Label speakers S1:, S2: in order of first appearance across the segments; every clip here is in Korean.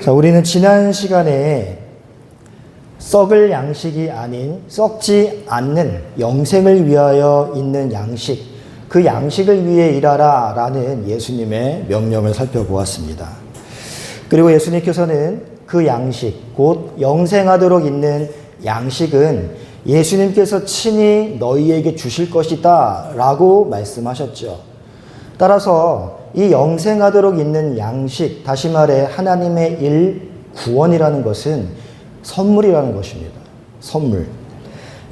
S1: 자, 우리는 지난 시간에 썩을 양식이 아닌 썩지 않는 영생을 위하여 있는 양식, 그 양식을 위해 일하라 라는 예수님의 명령을 살펴보았습니다. 그리고 예수님께서는 그 양식, 곧 영생하도록 있는 양식은 예수님께서 친히 너희에게 주실 것이다 라고 말씀하셨죠. 따라서 이 영생하도록 있는 양식, 다시 말해 하나님의 일, 구원이라는 것은 선물이라는 것입니다. 선물.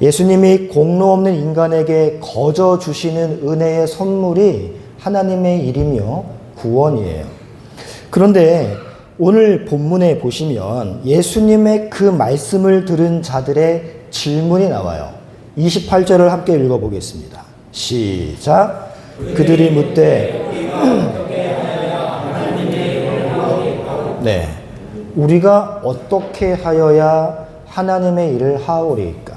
S1: 예수님이 공로 없는 인간에게 거저 주시는 은혜의 선물이 하나님의 일이며 구원이에요. 그런데 오늘 본문에 보시면 예수님의 그 말씀을 들은 자들의 질문이 나와요. 28절을 함께 읽어보겠습니다. 시작. 그들이 묻되 네, 우리가 어떻게 하여야 하나님의 일을 하오리까?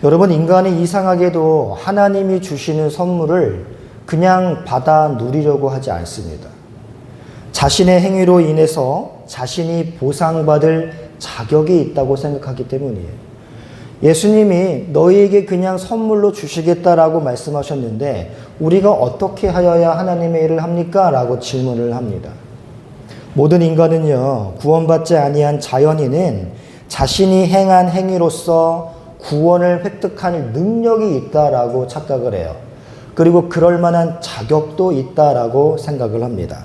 S1: 여러분, 인간이 이상하게도 하나님이 주시는 선물을 그냥 받아 누리려고 하지 않습니다. 자신의 행위로 인해서 자신이 보상받을 자격이 있다고 생각하기 때문이에요. 예수님이 너희에게 그냥 선물로 주시겠다라고 말씀하셨는데 우리가 어떻게 하여야 하나님의 일을 합니까? 라고 질문을 합니다. 모든 인간은요, 구원받지 아니한 자연인은 자신이 행한 행위로서 구원을 획득할 능력이 있다라고 착각을 해요. 그리고 그럴 만한 자격도 있다라고 생각을 합니다.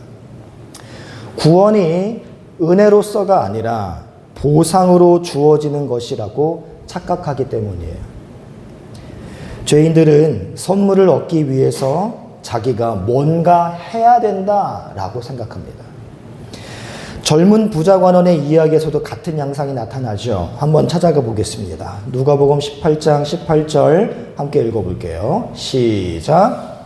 S1: 구원이 은혜로서가 아니라 보상으로 주어지는 것이라고 착각하기 때문이에요. 죄인들은 선물을 얻기 위해서 자기가 뭔가 해야 된다라고 생각합니다. 젊은 부자 관원의 이야기에서도 같은 양상이 나타나죠. 한번 찾아가 보겠습니다. 누가복음 18장 18절 함께 읽어볼게요. 시작.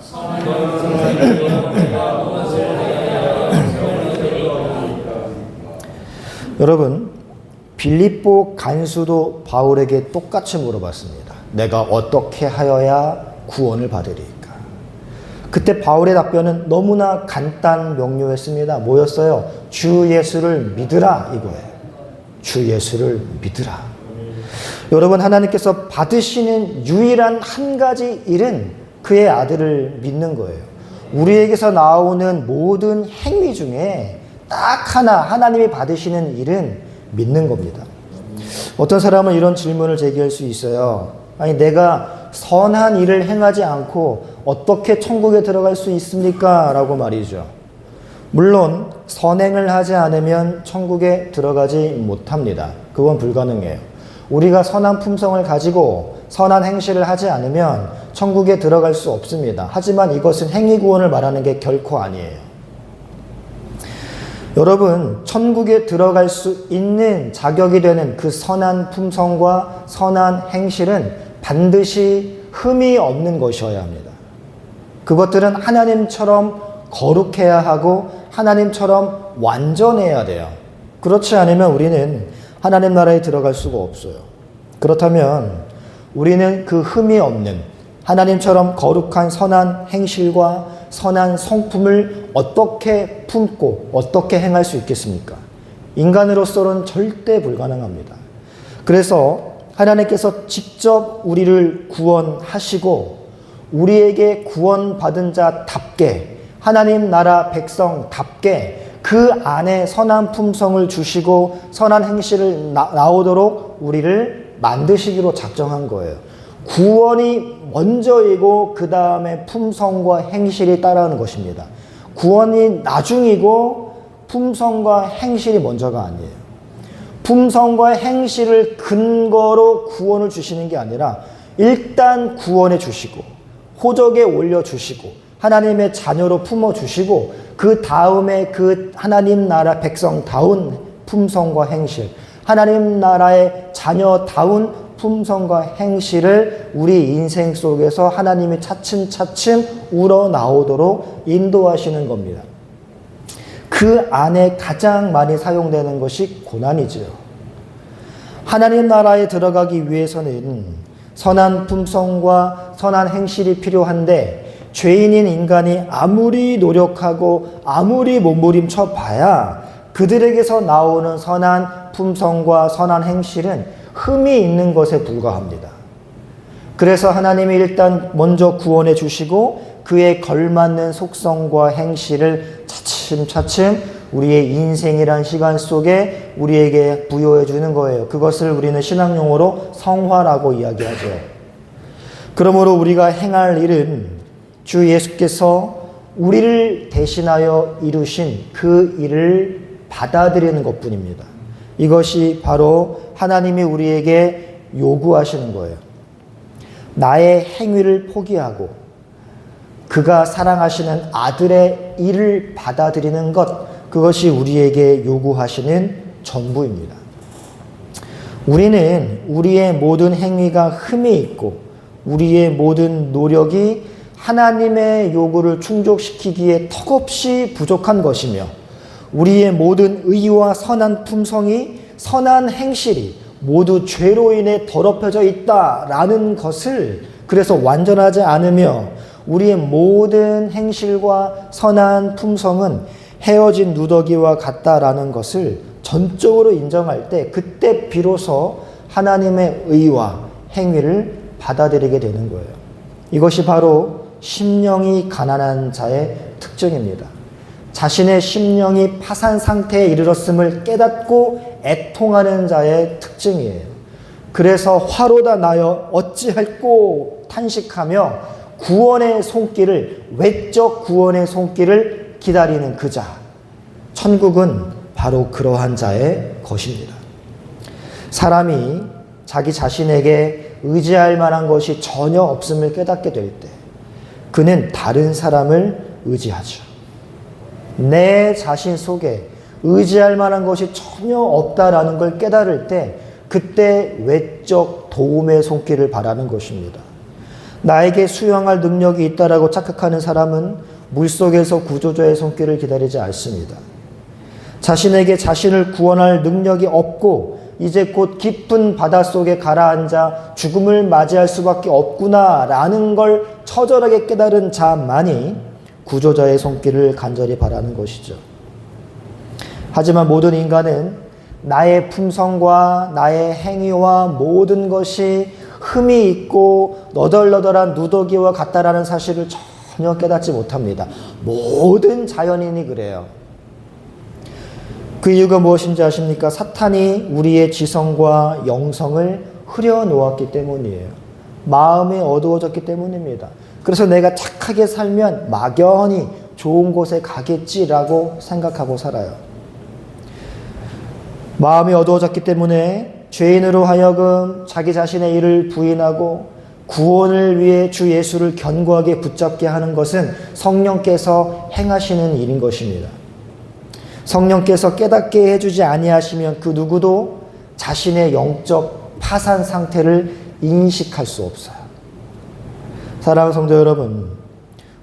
S1: 여러분, 빌립보 간수도 바울에게 똑같이 물어봤습니다. 내가 어떻게 하여야 구원을 받으리까? 그때 바울의 답변은 너무나 간단 명료했습니다. 뭐였어요? 주 예수를 믿으라 이거예요. 주 예수를 믿으라. 여러분, 하나님께서 받으시는 유일한 한 가지 일은 그의 아들을 믿는 거예요. 우리에게서 나오는 모든 행위 중에 딱 하나 하나님이 받으시는 일은 믿는 겁니다. 어떤 사람은 이런 질문을 제기할 수 있어요. 아니, 내가 선한 일을 행하지 않고 어떻게 천국에 들어갈 수 있습니까? 라고 말이죠. 물론 선행을 하지 않으면 천국에 들어가지 못합니다. 그건 불가능해요. 우리가 선한 품성을 가지고 선한 행실을 하지 않으면 천국에 들어갈 수 없습니다. 하지만 이것은 행위 구원을 말하는 게 결코 아니에요. 여러분, 천국에 들어갈 수 있는 자격이 되는 그 선한 품성과 선한 행실은 반드시 흠이 없는 것이어야 합니다. 그것들은 하나님처럼 거룩해야 하고 하나님처럼 완전해야 돼요. 그렇지 않으면 우리는 하나님 나라에 들어갈 수가 없어요. 그렇다면 우리는 그 흠이 없는 하나님처럼 거룩한 선한 행실과 선한 성품을 어떻게 품고 어떻게 행할 수 있겠습니까? 인간으로서는 절대 불가능합니다. 그래서 하나님께서 직접 우리를 구원하시고 우리에게 구원받은 자답게 하나님 나라 백성답게 그 안에 선한 품성을 주시고 선한 행실을 나오도록 우리를 만드시기로 작정한 거예요. 구원이 먼저이고 그 다음에 품성과 행실이 따라오는 것입니다. 구원이 나중이고 품성과 행실이 먼저가 아니에요. 품성과 행실을 근거로 구원을 주시는 게 아니라 일단 구원해 주시고 호적에 올려주시고 하나님의 자녀로 품어주시고 그 다음에 그 하나님 나라 백성다운 품성과 행실, 하나님 나라의 자녀다운 품성과 행실을 우리 인생 속에서 하나님이 차츰차츰 우러나오도록 인도하시는 겁니다. 그 안에 가장 많이 사용되는 것이 고난이죠. 하나님 나라에 들어가기 위해서는 선한 품성과 선한 행실이 필요한데 죄인인 인간이 아무리 노력하고 아무리 몸부림쳐 봐야 그들에게서 나오는 선한 품성과 선한 행실은 흠이 있는 것에 불과합니다. 그래서 하나님이 일단 먼저 구원해 주시고 그에 걸맞는 속성과 행실을 차츰차츰 우리의 인생이란 시간 속에 우리에게 부여해 주는 거예요. 그것을 우리는 신앙용어로 성화라고 이야기하죠. 그러므로 우리가 행할 일은 주 예수께서 우리를 대신하여 이루신 그 일을 받아들이는 것뿐입니다. 이것이 바로 하나님이 우리에게 요구하시는 거예요. 나의 행위를 포기하고 그가 사랑하시는 아들의 일을 받아들이는 것, 그것이 우리에게 요구하시는 전부입니다. 우리는 우리의 모든 행위가 흠이 있고 우리의 모든 노력이 하나님의 요구를 충족시키기에 턱없이 부족한 것이며 우리의 모든 의와 선한 품성이, 선한 행실이 모두 죄로 인해 더럽혀져 있다라는 것을, 그래서 완전하지 않으며 우리의 모든 행실과 선한 품성은 헤어진 누더기와 같다라는 것을 전적으로 인정할 때, 그때 비로소 하나님의 의와 행위를 받아들이게 되는 거예요. 이것이 바로 심령이 가난한 자의 특징입니다. 자신의 심령이 파산 상태에 이르렀음을 깨닫고 애통하는 자의 특징이에요. 그래서 화로다 나여 어찌할꼬 탄식하며 구원의 손길을, 외적 구원의 손길을 기다리는 그 자. 천국은 바로 그러한 자의 것입니다. 사람이 자기 자신에게 의지할 만한 것이 전혀 없음을 깨닫게 될 때 그는 다른 사람을 의지하죠. 내 자신 속에 의지할 만한 것이 전혀 없다라는 걸 깨달을 때 그때 외적 도움의 손길을 바라는 것입니다. 나에게 수용할 능력이 있다라고 착각하는 사람은 물속에서 구조자의 손길을 기다리지 않습니다. 자신에게 자신을 구원할 능력이 없고 이제 곧 깊은 바닷속에 가라앉아 죽음을 맞이할 수밖에 없구나라는 걸 처절하게 깨달은 자만이 구조자의 손길을 간절히 바라는 것이죠. 하지만 모든 인간은 나의 품성과 나의 행위와 모든 것이 흠이 있고 너덜너덜한 누더기와 같다라는 사실을 전혀 깨닫지 못합니다. 모든 자연인이 그래요. 그 이유가 무엇인지 아십니까? 사탄이 우리의 지성과 영성을 흐려놓았기 때문이에요. 마음이 어두워졌기 때문입니다. 그래서 내가 착하게 살면 막연히 좋은 곳에 가겠지라고 생각하고 살아요. 마음이 어두워졌기 때문에 죄인으로 하여금 자기 자신의 일을 부인하고 구원을 위해 주 예수를 견고하게 붙잡게 하는 것은 성령께서 행하시는 일인 것입니다. 성령께서 깨닫게 해주지 아니하시면 그 누구도 자신의 영적 파산 상태를 인식할 수 없어요. 사랑하는 성도 여러분,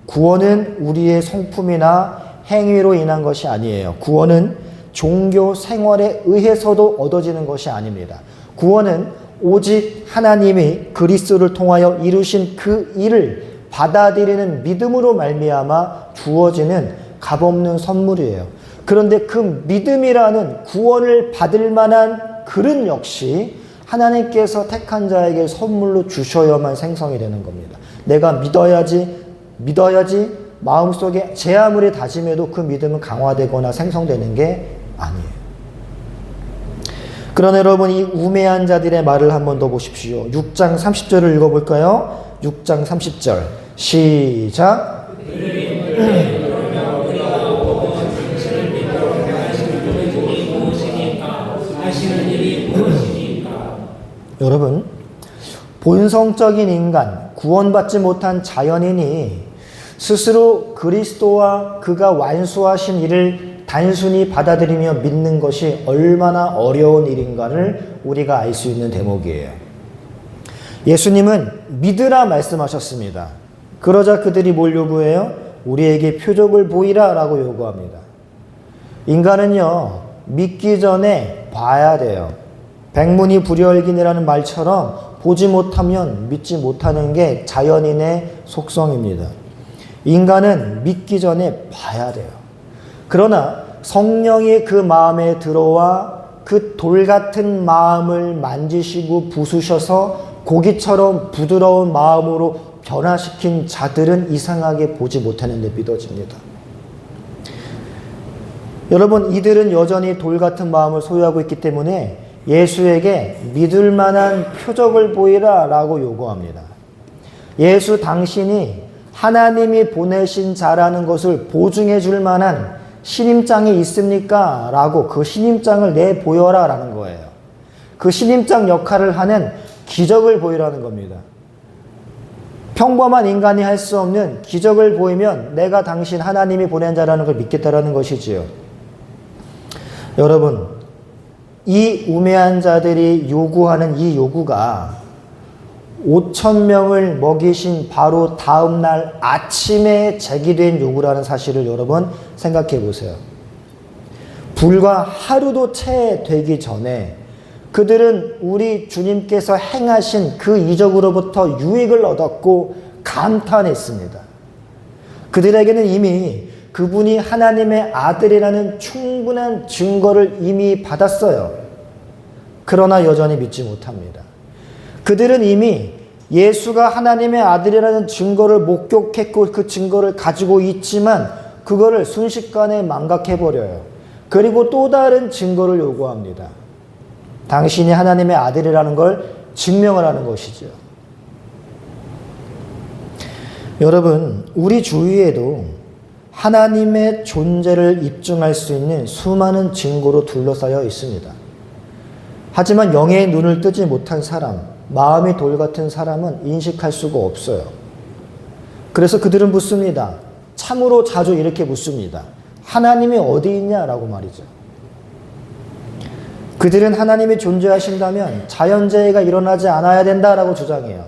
S1: 구원은 우리의 성품이나 행위로 인한 것이 아니에요. 구원은 종교 생활에 의해서도 얻어지는 것이 아닙니다. 구원은 오직 하나님이 그리스도를 통하여 이루신 그 일을 받아들이는 믿음으로 말미암아 주어지는 값없는 선물이에요. 그런데 그 믿음이라는 구원을 받을 만한 그릇 역시 하나님께서 택한 자에게 선물로 주셔야만 생성이 되는 겁니다. 내가 믿어야지 마음속에 제 아무리 다짐해도 그 믿음은 강화되거나 생성되는 게 아니에요. 그러나 여러분, 이 우매한 자들의 말을 한 번 더 보십시오. 6장 30절을 읽어볼까요? 6장 30절 시작. 여러분, 본성적인 인간, 구원받지 못한 자연인이 스스로 그리스도와 그가 완수하신 일을 단순히 받아들이며 믿는 것이 얼마나 어려운 일인가를 우리가 알 수 있는 대목이에요. 예수님은 믿으라 말씀하셨습니다. 그러자 그들이 뭘 요구해요? 우리에게 표적을 보이라 라고 요구합니다. 인간은요, 믿기 전에 봐야 돼요. 백문이 불여일견이라는 말처럼 보지 못하면 믿지 못하는 게 자연인의 속성입니다. 인간은 믿기 전에 봐야 돼요. 그러나 성령이 그 마음에 들어와 그 돌 같은 마음을 만지시고 부수셔서 고기처럼 부드러운 마음으로 변화시킨 자들은 이상하게 보지 못하는 데 믿어집니다. 여러분, 이들은 여전히 돌 같은 마음을 소유하고 있기 때문에 예수에게 믿을 만한 표적을 보이라 라고 요구합니다. 예수 당신이 하나님이 보내신 자라는 것을 보증해 줄 만한 신임장이 있습니까? 라고 그 신임장을 내보여라 라는 거예요. 그 신임장 역할을 하는 기적을 보이라는 겁니다. 평범한 인간이 할 수 없는 기적을 보이면 내가 당신 하나님이 보낸 자라는 걸 믿겠다라는 것이지요. 여러분, 이 우매한 자들이 요구하는 이 요구가 5,000명을 먹이신 바로 다음 날 아침에 제기된 요구라는 사실을 여러분 생각해 보세요. 불과 하루도 채 되기 전에 그들은 우리 주님께서 행하신 그 이적으로부터 유익을 얻었고 감탄했습니다. 그들에게는 이미 그분이 하나님의 아들이라는 충분한 증거를 이미 받았어요. 그러나 여전히 믿지 못합니다. 그들은 이미 예수가 하나님의 아들이라는 증거를 목격했고 그 증거를 가지고 있지만 그거를 순식간에 망각해버려요. 그리고 또 다른 증거를 요구합니다. 당신이 하나님의 아들이라는 걸 증명을 하는 것이죠. 여러분, 우리 주위에도 하나님의 존재를 입증할 수 있는 수많은 증거로 둘러싸여 있습니다. 하지만 영의 눈을 뜨지 못한 사람, 마음이 돌 같은 사람은 인식할 수가 없어요. 그래서 그들은 묻습니다. 참으로 자주 이렇게 묻습니다. 하나님이 어디 있냐라고 말이죠. 그들은 하나님이 존재하신다면 자연재해가 일어나지 않아야 된다라고 주장해요.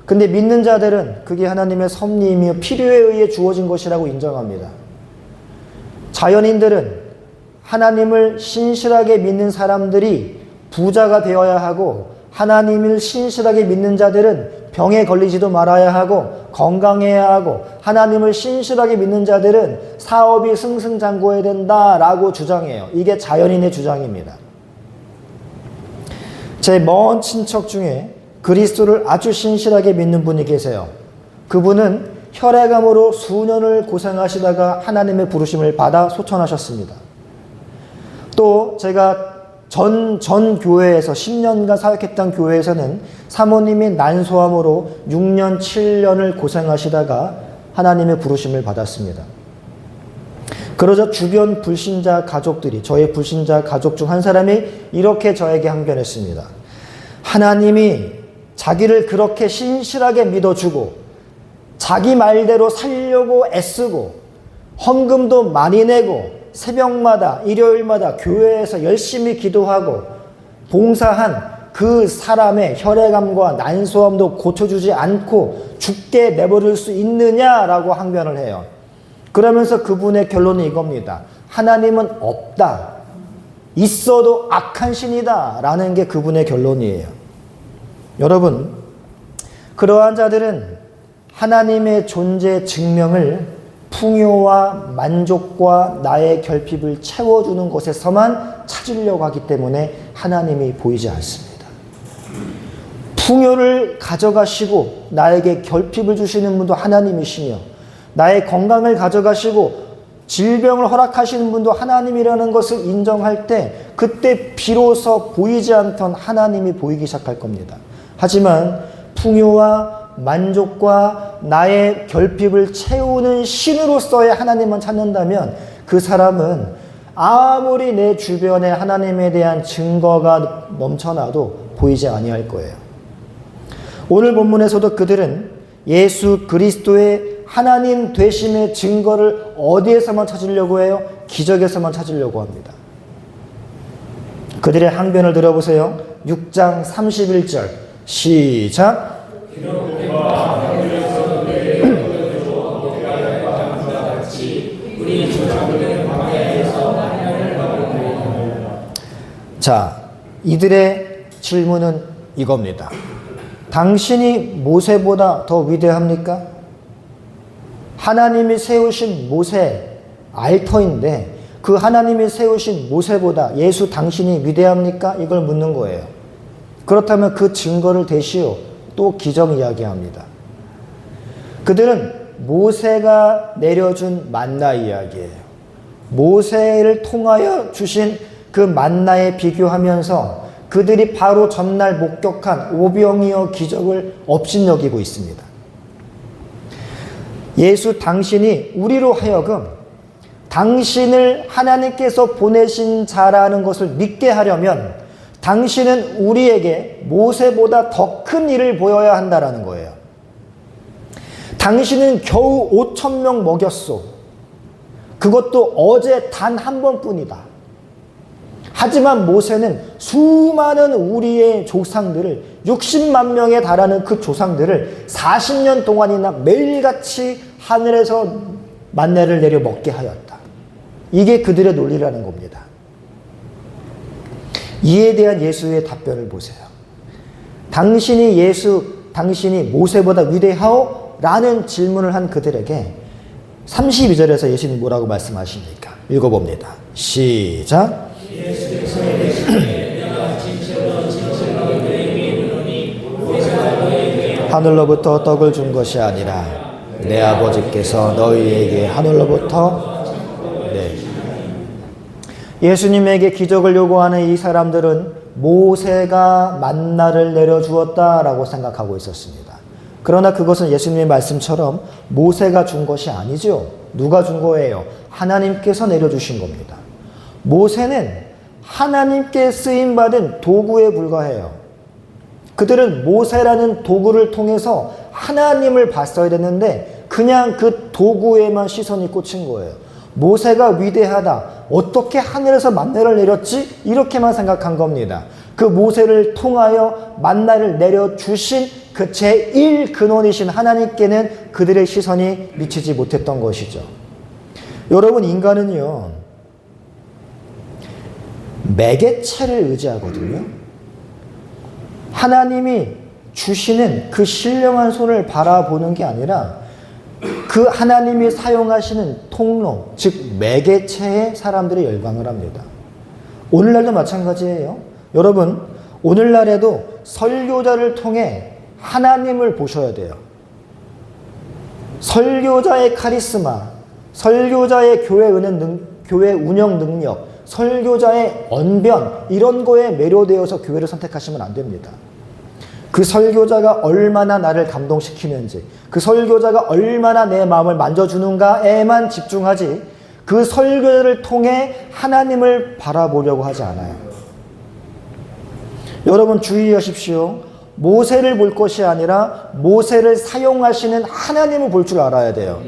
S1: 근데 믿는 자들은 그게 하나님의 섭리이며 필요에 의해 주어진 것이라고 인정합니다. 자연인들은 하나님을 신실하게 믿는 사람들이 부자가 되어야 하고 하나님을 신실하게 믿는 자들은 병에 걸리지도 말아야 하고 건강해야 하고 하나님을 신실하게 믿는 자들은 사업이 승승장구해야 된다라고 주장해요. 이게 자연인의 주장입니다. 제 먼 친척 중에 그리스도를 아주 신실하게 믿는 분이 계세요. 그분은 혈액암으로 수년을 고생하시다가 하나님의 부르심을 받아 소천하셨습니다. 또 제가 전 교회에서 10년간 사역했던 교회에서는 사모님이 난소암으로 6년, 7년을 고생하시다가 하나님의 부르심을 받았습니다. 그러자 주변 불신자 가족들이, 저의 불신자 가족 중 한 사람이 이렇게 저에게 항변했습니다. 하나님이 자기를 그렇게 신실하게 믿어주고 자기 말대로 살려고 애쓰고 헌금도 많이 내고 새벽마다 일요일마다 교회에서 열심히 기도하고 봉사한 그 사람의 혈액암과 난소암도 고쳐주지 않고 죽게 내버릴 수 있느냐라고 항변을 해요. 그러면서 그분의 결론이 이겁니다. 하나님은 없다. 있어도 악한 신이다. 라는 게 그분의 결론이에요. 여러분, 그러한 자들은 하나님의 존재 증명을 풍요와 만족과 나의 결핍을 채워주는 곳에서만 찾으려고 하기 때문에 하나님이 보이지 않습니다. 풍요를 가져가시고 나에게 결핍을 주시는 분도 하나님이시며 나의 건강을 가져가시고 질병을 허락하시는 분도 하나님이라는 것을 인정할 때 그때 비로소 보이지 않던 하나님이 보이기 시작할 겁니다. 하지만 풍요와 만족과 나의 결핍을 채우는 신으로서의 하나님만 찾는다면 그 사람은 아무리 내 주변에 하나님에 대한 증거가 넘쳐나도 보이지 아니할 거예요. 오늘 본문에서도 그들은 예수 그리스도의 하나님 되심의 증거를 어디에서만 찾으려고 해요? 기적에서만 찾으려고 합니다. 그들의 항변을 들어보세요. 6장 31절 시작. 자, 이들의 질문은 이겁니다. 당신이 모세보다 더 위대합니까? 하나님이 세우신 모세 알터인데 그 하나님이 세우신 모세보다 예수 당신이 위대합니까? 이걸 묻는 거예요. 그렇다면 그 증거를 대시오. 또 기적 이야기합니다. 그들은 모세가 내려준 만나 이야기예요. 모세를 통하여 주신 그 만나에 비교하면서 그들이 바로 전날 목격한 오병이어 기적을 업신여기고 있습니다. 예수 당신이 우리로 하여금 당신을 하나님께서 보내신 자라는 것을 믿게 하려면 당신은 우리에게 모세보다 더 큰 일을 보여야 한다라는 거예요. 당신은 겨우 5,000명 먹였소. 그것도 어제 단 한 번뿐이다. 하지만 모세는 수많은 우리의 조상들을 60만 명에 달하는 그 조상들을 40년 동안이나 매일같이 하늘에서 만나를 내려 먹게 하였다. 이게 그들의 논리라는 겁니다. 이에 대한 예수의 답변을 보세요. 당신이 모세보다 위대하오? 라는 질문을 한 그들에게 32절에서 예수님이 뭐라고 말씀하십니까? 읽어봅니다. 시작. 하늘로부터 떡을 준 것이 아니라 내 아버지께서 너희에게 하늘로부터 예수님에게 기적을 요구하는 이 사람들은 모세가 만나를 내려주었다라고 생각하고 있었습니다. 그러나 그것은 예수님의 말씀처럼 모세가 준 것이 아니죠. 누가 준 거예요? 하나님께서 내려주신 겁니다. 모세는 하나님께 쓰임받은 도구에 불과해요. 그들은 모세라는 도구를 통해서 하나님을 봤어야 됐는데 그냥 그 도구에만 시선이 꽂힌 거예요. 모세가 위대하다. 어떻게 하늘에서 만나를 내렸지? 이렇게만 생각한 겁니다. 그 모세를 통하여 만나를 내려주신 그 제1 근원이신 하나님께는 그들의 시선이 미치지 못했던 것이죠. 여러분, 인간은요, 매개체를 의지하거든요. 하나님이 주시는 그 신령한 손을 바라보는 게 아니라 그 하나님이 사용하시는 통로, 즉 매개체에 사람들이 열광을 합니다. 오늘날도 마찬가지예요. 여러분, 오늘날에도 설교자를 통해 하나님을 보셔야 돼요. 설교자의 카리스마, 설교자의 교회 운영 능력, 설교자의 언변, 이런 거에 매료되어서 교회를 선택하시면 안 됩니다. 그 설교자가 얼마나 나를 감동시키는지, 그 설교자가 얼마나 내 마음을 만져주는가에만 집중하지, 그 설교를 통해 하나님을 바라보려고 하지 않아요. 여러분, 주의하십시오. 모세를 볼 것이 아니라 모세를 사용하시는 하나님을 볼 줄 알아야 돼요.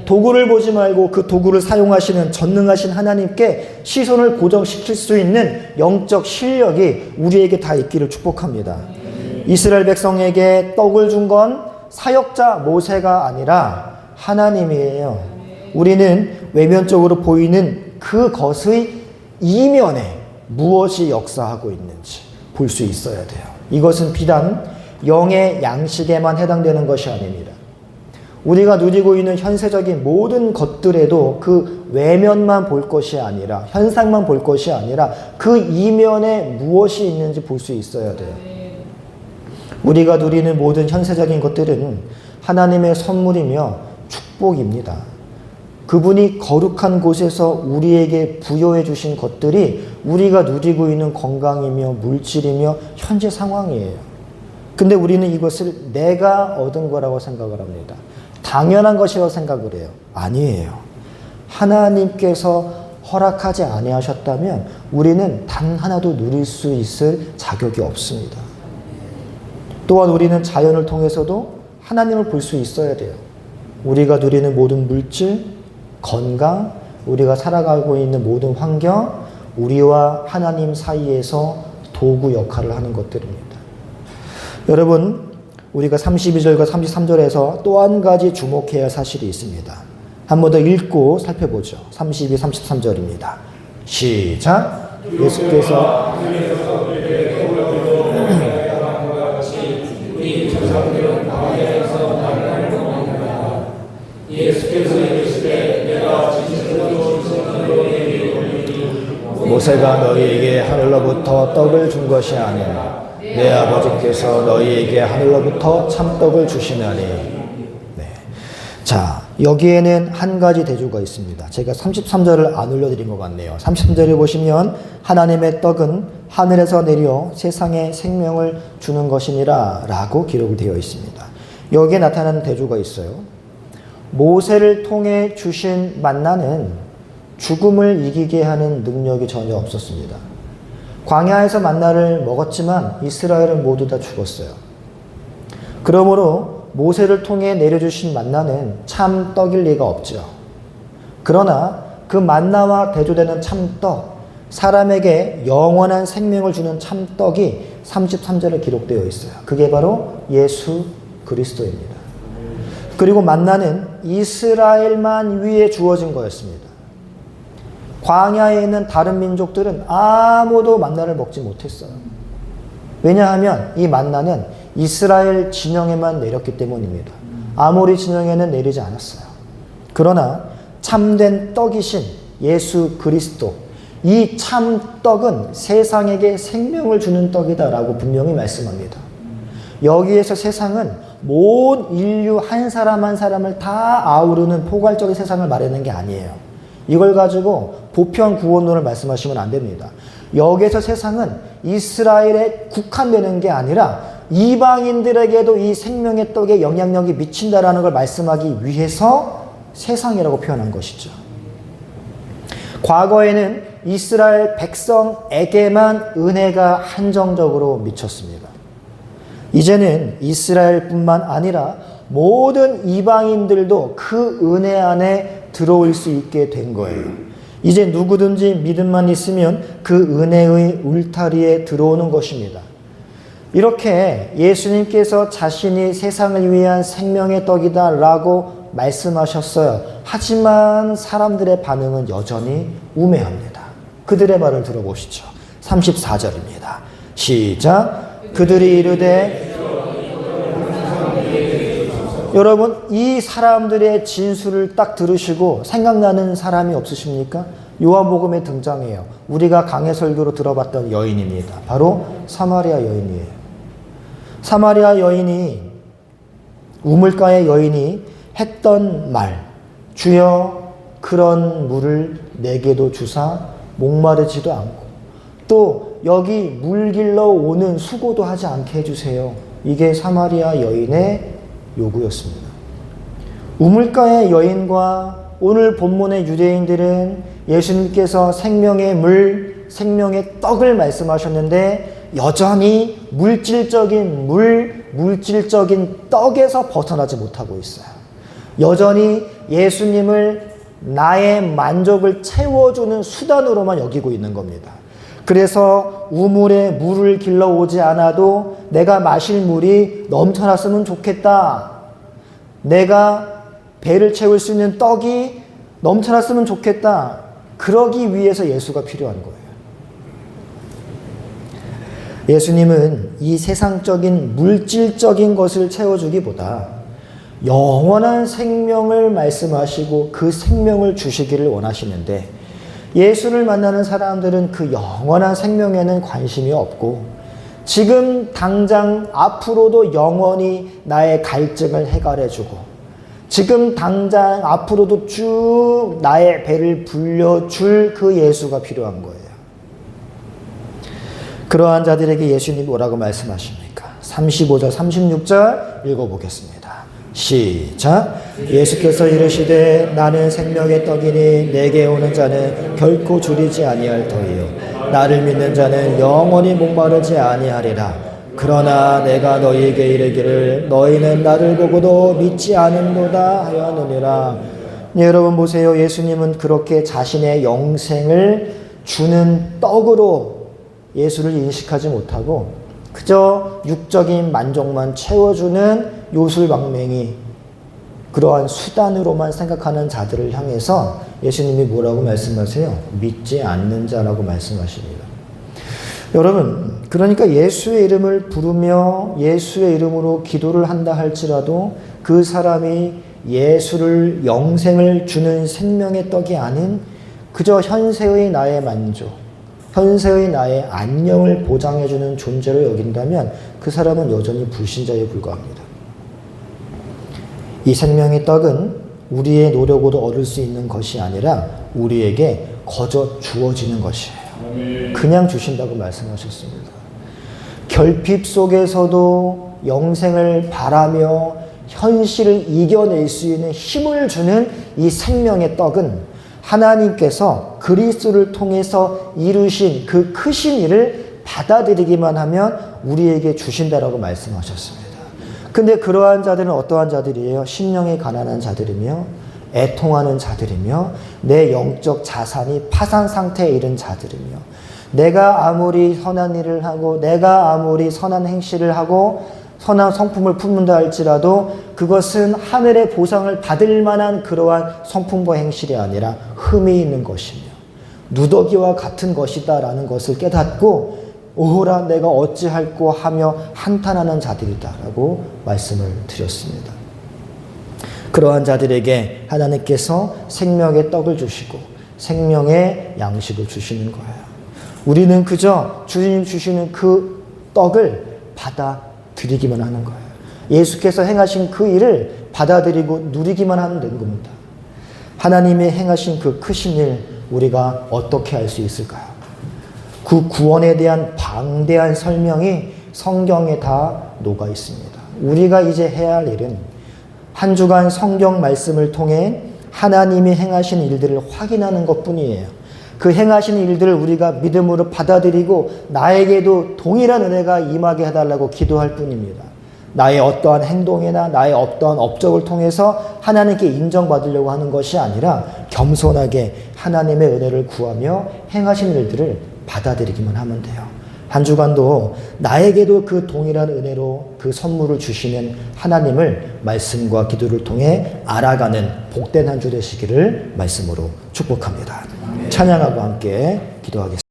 S1: 도구를 보지 말고 그 도구를 사용하시는 전능하신 하나님께 시선을 고정시킬 수 있는 영적 실력이 우리에게 다 있기를 축복합니다. 이스라엘 백성에게 떡을 준 건 사역자 모세가 아니라 하나님이에요. 우리는 외면적으로 보이는 그것의 이면에 무엇이 역사하고 있는지 볼 수 있어야 돼요. 이것은 비단 영의 양식에만 해당되는 것이 아닙니다. 우리가 누리고 있는 현세적인 모든 것들에도 그 외면만 볼 것이 아니라, 현상만 볼 것이 아니라 그 이면에 무엇이 있는지 볼 수 있어야 돼요. 우리가 누리는 모든 현세적인 것들은 하나님의 선물이며 축복입니다. 그분이 거룩한 곳에서 우리에게 부여해 주신 것들이 우리가 누리고 있는 건강이며 물질이며 현재 상황이에요. 근데 우리는 이것을 내가 얻은 거라고 생각을 합니다. 당연한 것이라고 생각을 해요. 아니에요. 하나님께서 허락하지 아니하셨다면 우리는 단 하나도 누릴 수 있을 자격이 없습니다. 또한 우리는 자연을 통해서도 하나님을 볼 수 있어야 돼요. 우리가 누리는 모든 물질, 건강, 우리가 살아가고 있는 모든 환경, 우리와 하나님 사이에서 도구 역할을 하는 것들입니다. 여러분, 우리가 32절과 33절에서 또 한 가지 주목해야 할 사실이 있습니다. 한 번 더 읽고 살펴보죠. 32, 33절입니다. 시작! 예수께서 예수께서 이르시되 내가 진실로 너희에게 모세가 너희에게 하늘로부터 떡을 준 것이 아니라 내 아버지께서 너희에게 하늘로부터 참떡을 주시나니. 네. 자, 여기에는 한 가지 대조가 있습니다. 제가 33절을 안 올려드린 것 같네요. 33절에 보시면 하나님의 떡은 하늘에서 내려 세상에 생명을 주는 것이니라 라고 기록이 되어 있습니다. 여기에 나타나는 대조가 있어요. 모세를 통해 주신 만나는 죽음을 이기게 하는 능력이 전혀 없었습니다. 광야에서 만나를 먹었지만 이스라엘은 모두 다 죽었어요. 그러므로 모세를 통해 내려주신 만나는 참 떡일 리가 없죠. 그러나 그 만나와 대조되는 참떡, 사람에게 영원한 생명을 주는 참떡이 33절에 기록되어 있어요. 그게 바로 예수 그리스도입니다. 그리고 만나는 이스라엘만 위에 주어진 거였습니다. 광야에 있는 다른 민족들은 아무도 만나를 먹지 못했어요. 왜냐하면 이 만나는 이스라엘 진영에만 내렸기 때문입니다. 아모리 진영에는 내리지 않았어요. 그러나 참된 떡이신 예수 그리스도, 이 참떡은 세상에게 생명을 주는 떡이다라고 분명히 말씀합니다. 여기에서 세상은 모든 인류 한 사람 한 사람을 다 아우르는 포괄적인 세상을 말하는 게 아니에요. 이걸 가지고 보편 구원론을 말씀하시면 안 됩니다. 여기에서 세상은 이스라엘에 국한되는 게 아니라 이방인들에게도 이 생명의 떡에 영향력이 미친다라는 걸 말씀하기 위해서 세상이라고 표현한 것이죠. 과거에는 이스라엘 백성에게만 은혜가 한정적으로 미쳤습니다. 이제는 이스라엘뿐만 아니라 모든 이방인들도 그 은혜 안에 들어올 수 있게 된 거예요. 이제 누구든지 믿음만 있으면 그 은혜의 울타리에 들어오는 것입니다. 이렇게 예수님께서 자신이 세상을 위한 생명의 떡이다 라고 말씀하셨어요. 하지만 사람들의 반응은 여전히 우매합니다. 그들의 말을 들어보시죠. 34절입니다. 시작. 그들이 이르되, 여러분 이 사람들의 진술을 딱 들으시고 생각나는 사람이 없으십니까? 요한복음에 등장해요. 우리가 강해 설교로 들어봤던 여인입니다. 바로 사마리아 여인이에요. 사마리아 여인이, 우물가의 여인이 했던 말, 주여 그런 물을 내게도 주사 목마르지도 않고 또 여기 물 길러 오는 수고도 하지 않게 해주세요. 이게 사마리아 여인의 요구였습니다. 우물가의 여인과 오늘 본문의 유대인들은 예수님께서 생명의 물, 생명의 떡을 말씀하셨는데 여전히 물질적인 물, 물질적인 떡에서 벗어나지 못하고 있어요. 여전히 예수님을 나의 만족을 채워주는 수단으로만 여기고 있는 겁니다. 그래서 우물에 물을 길러 오지 않아도 내가 마실 물이 넘쳐났으면 좋겠다. 내가 배를 채울 수 있는 떡이 넘쳐났으면 좋겠다. 그러기 위해서 예수가 필요한 거예요. 예수님은 이 세상적인 물질적인 것을 채워주기보다 영원한 생명을 말씀하시고 그 생명을 주시기를 원하시는데 예수를 만나는 사람들은 그 영원한 생명에는 관심이 없고 지금 당장 앞으로도 영원히 나의 갈증을 해결해주고 지금 당장 앞으로도 쭉 나의 배를 불려줄 그 예수가 필요한 거예요. 그러한 자들에게 예수님이 뭐라고 말씀하십니까? 35절 36절 읽어보겠습니다. 시작. 예수께서 이르시되 나는 생명의 떡이니 내게 오는 자는 결코 줄이지 아니할 터이요 나를 믿는 자는 영원히 목마르지 아니하리라. 그러나 내가 너희에게 이르기를 너희는 나를 보고도 믿지 않음도다 하였느니라. 네, 여러분 보세요. 예수님은 그렇게 자신의 영생을 주는 떡으로 예수를 인식하지 못하고 그저 육적인 만족만 채워주는 요술방맹이 그러한 수단으로만 생각하는 자들을 향해서 예수님이 뭐라고 말씀하세요? 믿지 않는 자라고 말씀하십니다. 여러분, 그러니까 예수의 이름을 부르며 예수의 이름으로 기도를 한다 할지라도 그 사람이 예수를 영생을 주는 생명의 떡이 아닌 그저 현세의 나의 만족, 현세의 나의 안녕을 보장해주는 존재로 여긴다면 그 사람은 여전히 불신자에 불과합니다. 이 생명의 떡은 우리의 노력으로 얻을 수 있는 것이 아니라 우리에게 거저 주어지는 것이에요. 그냥 주신다고 말씀하셨습니다. 결핍 속에서도 영생을 바라며 현실을 이겨낼 수 있는 힘을 주는 이 생명의 떡은 하나님께서 그리스도를 통해서 이루신 그 크신 일을 받아들이기만 하면 우리에게 주신다라고 말씀하셨습니다. 근데 그러한 자들은 어떠한 자들이에요? 심령이 가난한 자들이며 애통하는 자들이며 내 영적 자산이 파산 상태에 이른 자들이며 내가 아무리 선한 일을 하고 내가 아무리 선한 행실을 하고 선한 성품을 품는다 할지라도 그것은 하늘의 보상을 받을 만한 그러한 성품과 행실이 아니라 흠이 있는 것이며 누더기와 같은 것이다라는 것을 깨닫고 오호라 내가 어찌할꼬 하며 한탄하는 자들이다라고 말씀을 드렸습니다. 그러한 자들에게 하나님께서 생명의 떡을 주시고 생명의 양식을 주시는 거예요. 우리는 그저 주님 주시는 그 떡을 받아들이기만 하는 거예요. 예수께서 행하신 그 일을 받아들이고 누리기만 하면 되는 겁니다. 하나님이 행하신 그 크신 일 우리가 어떻게 할 수 있을까요? 그 구원에 대한 방대한 설명이 성경에 다 녹아 있습니다. 우리가 이제 해야 할 일은 한 주간 성경 말씀을 통해 하나님이 행하신 일들을 확인하는 것뿐이에요. 그 행하신 일들을 우리가 믿음으로 받아들이고 나에게도 동일한 은혜가 임하게 해달라고 기도할 뿐입니다. 나의 어떠한 행동이나 나의 어떠한 업적을 통해서 하나님께 인정받으려고 하는 것이 아니라 겸손하게 하나님의 은혜를 구하며 행하신 일들을 받아들이기만 하면 돼요. 한 주간도 나에게도 그 동일한 은혜로 그 선물을 주시는 하나님을 말씀과 기도를 통해 알아가는 복된 한 주 되시기를 말씀으로 축복합니다. 찬양하고 함께 기도하겠습니다.